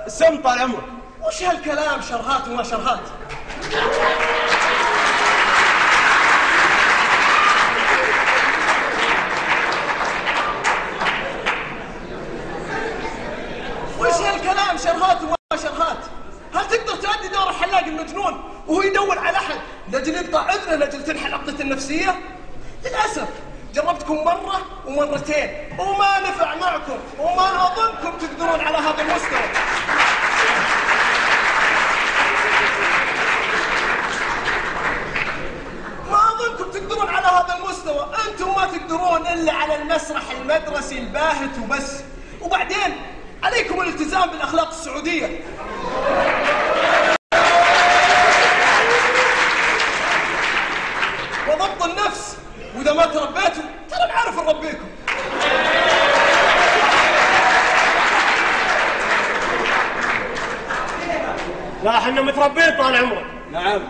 سم طال عمرك. وش هالكلام شرهات وما شرهات؟ وش هالكلام شرهات وما شرهات؟ هل تقدر تؤدي دور الحلاق المجنون وهو يدور على احد لاجل يقطع عذره لاجل تنحل عقدته النفسيه؟ للاسف جربتكم مرة ومرتين وما نفع معكم، وما أظنكم تقدرون على هذا المستوى. ما أظنكم تقدرون على هذا المستوى، أنتم ما تقدرون إلا على المسرح المدرسي الباهت وبس. وبعدين عليكم الالتزام بالأخلاق السعودية. وضبط النفس، وإذا ما تربيتوا ترى نعرف نربيكم. لا احنا متربين طال عمرك. نعم.